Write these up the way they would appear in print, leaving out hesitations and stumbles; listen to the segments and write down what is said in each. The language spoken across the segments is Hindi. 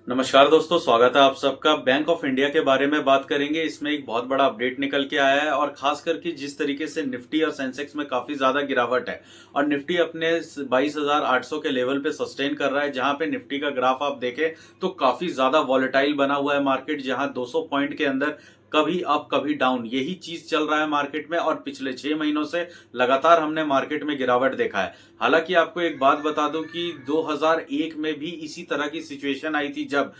नमस्कार दोस्तों, स्वागत है आप सबका। बैंक ऑफ इंडिया के बारे में बात करेंगे। इसमें एक बहुत बड़ा अपडेट निकल के आया है और खास करके जिस तरीके से निफ्टी और सेंसेक्स में काफी ज्यादा गिरावट है और निफ्टी अपने 22,800 के लेवल पे सस्टेन कर रहा है। जहां पे निफ्टी का ग्राफ आप देखें तो काफी ज्यादा वॉलेटाइल बना हुआ है मार्केट, जहां 200 पॉइंट के अंदर कभी अप कभी डाउन यही चीज चल रहा है मार्केट में। और पिछले 6 महीनों से लगातार हमने मार्केट में गिरावट देखा है। हालांकि आपको एक बात बता दूं कि 2001 में भी इसी तरह की सिचुएशन आई थी, जब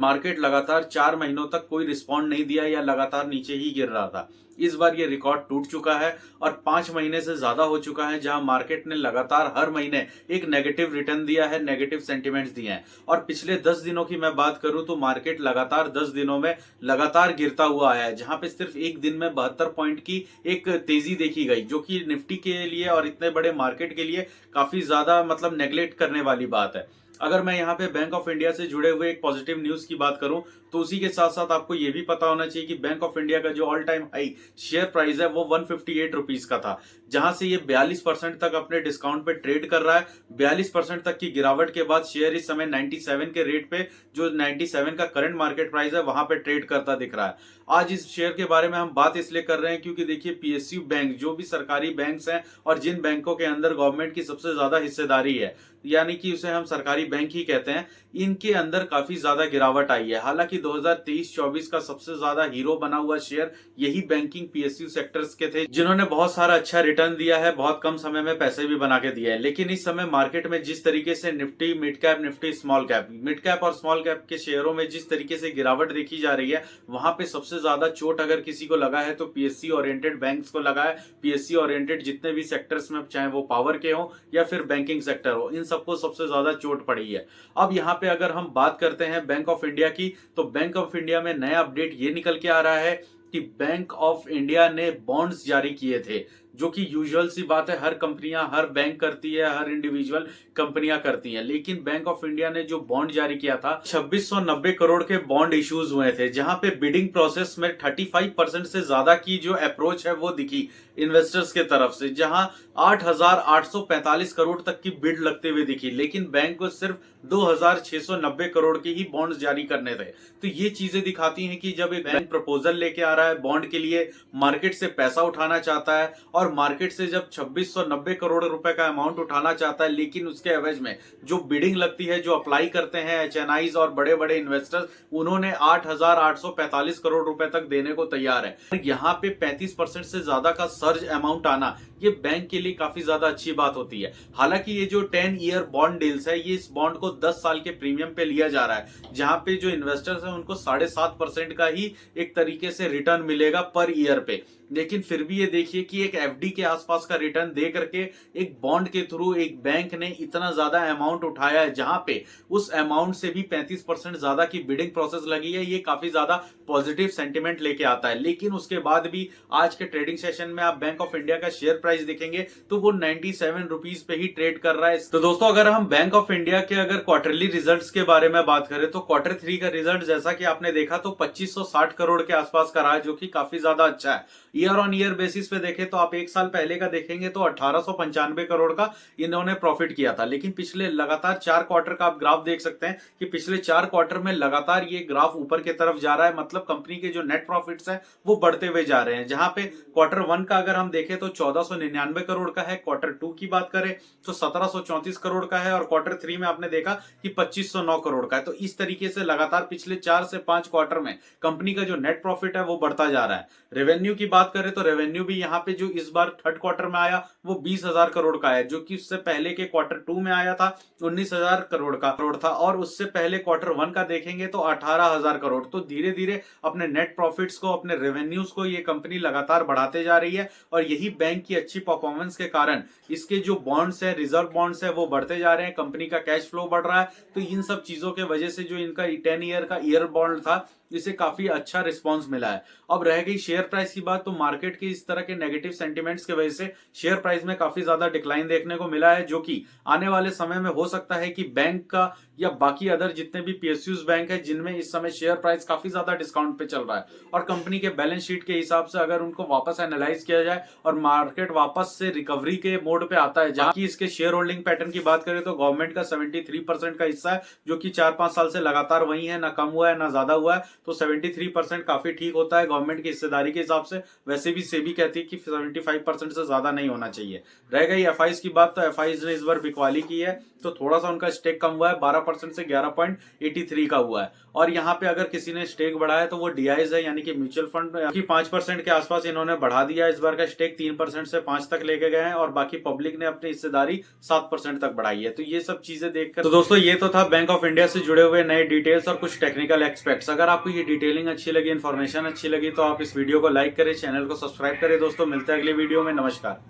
मार्केट लगातार 4 महीनों तक कोई रिस्पॉन्ड नहीं दिया या लगातार नीचे ही गिर रहा था। इस बार ये रिकॉर्ड टूट चुका है और 5 महीने से ज्यादा हो चुका है जहां मार्केट ने लगातार हर महीने एक नेगेटिव रिटर्न दिया है, नेगेटिव सेंटिमेंट्स दिए हैं। और पिछले 10 दिनों की मैं बात करूं तो मार्केट लगातार 10 दिनों में लगातार गिरता हुआ आया है, जहां पे सिर्फ एक दिन में 72 पॉइंट की एक तेजी देखी गई, जो कि निफ्टी के लिए और इतने बड़े मार्केट के लिए काफी ज्यादा नेग्लेक्ट करने वाली बात है। अगर मैं यहाँ पे बैंक ऑफ इंडिया से जुड़े हुए एक पॉजिटिव न्यूज की बात करूं तो उसी के साथ साथ आपको यह भी पता होना चाहिए कि बैंक ऑफ इंडिया का जो all time high share price है वो 158 रुपीज का था, जहां से ये 42% तक अपने डिस्काउंट पे ट्रेड कर रहा है। 42% तक की गिरावट के बाद शेयर इस समय 97 के रेट पे, जो 97 का करंट मार्केट प्राइस है, वहां पे ट्रेड करता दिख रहा है। आज इस शेयर के बारे में हम बात इसलिए कर रहे हैं क्योंकि देखिए, पीएसयू बैंक, जो भी सरकारी बैंक्स हैं और जिन बैंकों के अंदर गवर्नमेंट की सबसे ज्यादा हिस्सेदारी है, यानी कि उसे हम सरकारी बैंक ही कहते हैं, इनके अंदर काफी ज्यादा गिरावट आई है। हालांकि 2023-24 का सबसे ज्यादा हीरो बना हुआ शेयर यही बैंकिंग पीएसयू सेक्टर्स के थे, जिन्होंने बहुत सारा अच्छा रिटर्न दिया है, बहुत कम समय में पैसे भी बना के दिए हैं। लेकिन इस समय मार्केट में जिस तरीके से Nifty mid cap, Nifty small cap, mid cap और स्मॉल कैप के शेयरों में जिस तरीके से गिरावट देखी जा रही है, वहां पे सबसे ज्यादा चोट अगर किसी को लगा है तो पीएसयू ओरिएंटेड बैंक्स को लगा है। पीएसयू ओरिएंटेड जितने भी सेक्टर्स में, चाहे वो पावर के हो या फिर बैंकिंग सेक्टर हो, इन सबको सबसे ज्यादा चोट पड़ी है। अब यहाँ पे अगर हम बात करते हैं बैंक ऑफ इंडिया की, तो बैंक ऑफ इंडिया में नया अपडेट ये निकल के आ रहा है कि बैंक ऑफ इंडिया ने बॉन्ड्स जारी किए थे, जो कि यूजुअल सी बात है, हर कंपनियां, हर बैंक करती है, हर इंडिविजुअल कंपनियां करती हैं। लेकिन बैंक ऑफ इंडिया ने जो बॉन्ड जारी किया था, 2690 करोड़ के बॉन्ड इश्यूज हुए थे, जहां पे बिडिंग प्रोसेस में 35% से ज्यादा की जो अप्रोच है वो दिखी इन्वेस्टर्स के तरफ से, जहां 8,845 करोड़ तक की बिड लगते हुए दिखी। लेकिन बैंक को सिर्फ 2,690 करोड़ के ही बॉन्ड्स जारी करने थे। तो ये चीजें दिखाती हैं कि जब एक बैंक प्रपोजल लेके आ रहा है बॉन्ड के लिए, मार्केट से पैसा उठाना चाहता है, और मार्केट से जब 2690 करोड़ रुपए का अमाउंट उठाना चाहता है, लेकिन उसके एवज में जो बिडिंग लगती है, जो अप्लाई करते हैं एचएनआईज और बड़े बड़े इन्वेस्टर्स, उन्होंने 8,845 करोड़ रुपए तक देने को तैयार है। यहाँ पे 35% से ज्यादा का सर्ज अमाउंट आना, ये बैंक के लिए काफी ज्यादा अच्छी बात होती है। हालांकि ये जो 10 ईयर बॉन्ड डील्स है, ये इस बॉन्ड को 10 साल के प्रीमियम पे लिया जा रहा है, जहां पे जो इन्वेस्टर्स हैं उनको 7.5% का ही एक तरीके से रिटर्न मिलेगा पर ईयर पे। लेकिन फिर भी ये देखिए कि एक एफडी के आसपास का रिटर्न दे करके एक बॉन्ड के थ्रू एक बैंक ने इतना ज्यादा अमाउंट उठाया है, जहां पे उस अमाउंट से भी 35% ज्यादा की बिडिंग प्रोसेस लगी है। ये काफी ज्यादा पॉजिटिव सेंटिमेंट लेके आता है। लेकिन उसके बाद भी आज के ट्रेडिंग सेशन में आप बैंक ऑफ इंडिया का शेयर प्राइस देखेंगे तो वो 97 रुपीज पे ही ट्रेड कर रहा है। तो दोस्तों, अगर हम बैंक ऑफ इंडिया के अगर क्वार्टरली रिजल्ट्स के बारे में बात करें तो Q3 का रिजल्ट जैसा कि आपने देखा तो 2560 करोड़ के आसपास का रहा है, जो कि काफी ज्यादा अच्छा है। ईयर ऑन ईयर बेसिस पे देखें तो आप एक साल पहले का देखेंगे तो 1895 करोड़ का इन्होंने प्रॉफिट किया था। लेकिन पिछले लगातार 4 क्वार्टर का आप ग्राफ देख सकते हैं कि पिछले 4 क्वार्टर में लगातार ये ग्राफ ऊपर की तरफ जा रहा है। मतलब कंपनी के जो नेट प्रॉफिट्स हैं वो बढ़ते हुए जा रहे हैं। जहां पे Q1 का अगर हम देखें तो 1499 करोड़ का है, Q2 की बात करें तो 1734 करोड़ का है, और Q3 में आपने देखा कि 2509 करोड़ का है। तो इस तरीके से लगातार पिछले 4 से 5 क्वार्टर में कंपनी का जो नेट प्रॉफिट है वो बढ़ता जा रहा है। रेवेन्यू की बात करें तो रेवेन्यू भी यहाँ पे जो इस बार थर्ड क्वार्टर में आया वो 20,000 करोड़ का है, जो कि उससे पहले के Q2 में आया था 19,000 करोड़ था, और उससे पहले Q1 का देखेंगे तो 18,000 करोड़। तो धीरे धीरे अपने नेट प्रॉफिट्स को, अपने रेवेन्यूज को ये कंपनी लगातार बढ़ाते जा रही है। और यही बैंक की अच्छी परफॉर्मेंस के कारण इसके जो बॉन्ड्स है, रिजर्व बॉन्ड्स है, वो बढ़ते जा रहे हैं, कंपनी का कैश फ्लो बढ़ रहा है। तो इन सब चीजों के वजह से जो इनका 10 ईयर का ईयर बॉन्ड था इसे काफी अच्छा रिस्पॉन्स मिला है। अब रह गई शेयर प्राइस की बात, तो मार्केट की इस तरह के नेगेटिव सेंटिमेंट्स की वजह से शेयर प्राइस में काफी ज्यादा डिक्लाइन देखने को मिला है, जो कि आने वाले समय में हो सकता है कि बैंक का या बाकी अदर जितने भी पीएसयूज बैंक है जिनमें इस समय शेयर प्राइस काफी ज्यादा डिस्काउंट पे चल रहा है, और कंपनी के बैलेंस शीट के हिसाब से अगर उनको वापस एनालाइज किया जाए और मार्केट वापस से रिकवरी के मोड पे आता है, जहां की इसके शेयर होल्डिंग पैटर्न की बात करें तो गवर्नमेंट का 73% का हिस्सा है, जो कि 4-5 साल से लगातार वही है, ना कम हुआ है ना ज्यादा हुआ है। तो 73% काफी ठीक होता है गवर्नमेंट की हिस्सेदारी के हिसाब से। वैसे भी सेबी कहती है कि 75% से ज्यादा नहीं होना चाहिए। रह गई एफआईज की बात, तो एफआईज ने इस बार बिकवाली की है, तो थोड़ा सा उनका स्टेक कम हुआ है, 12% से 11.83 का हुआ है। और यहाँ पे अगर किसी ने स्टेक बढ़ाया तो वो डीआईज है, यानी कि म्यूचुअल फंड की 5% के आसपास इन्होंने बढ़ा दिया। इस बार का स्टेक 3% से 5 तक लेके गए हैं, और बाकी पब्लिक ने अपनी हिस्सेदारी 7% तक बढ़ाई है। तो ये सब चीजें देखकर, तो दोस्तों ये तो था बैंक ऑफ इंडिया से जुड़े हुए नए डिटेल्स और कुछ टेक्निकल एक्सपेक्ट्स। अगर आपको ये डिटेलिंग अच्छी लगी, इन्फॉर्मेशन अच्छी लगी, तो आप इस वीडियो को लाइक करें, चैनल को सब्सक्राइब करें। दोस्तों मिलते हैं अगले वीडियो में। नमस्कार।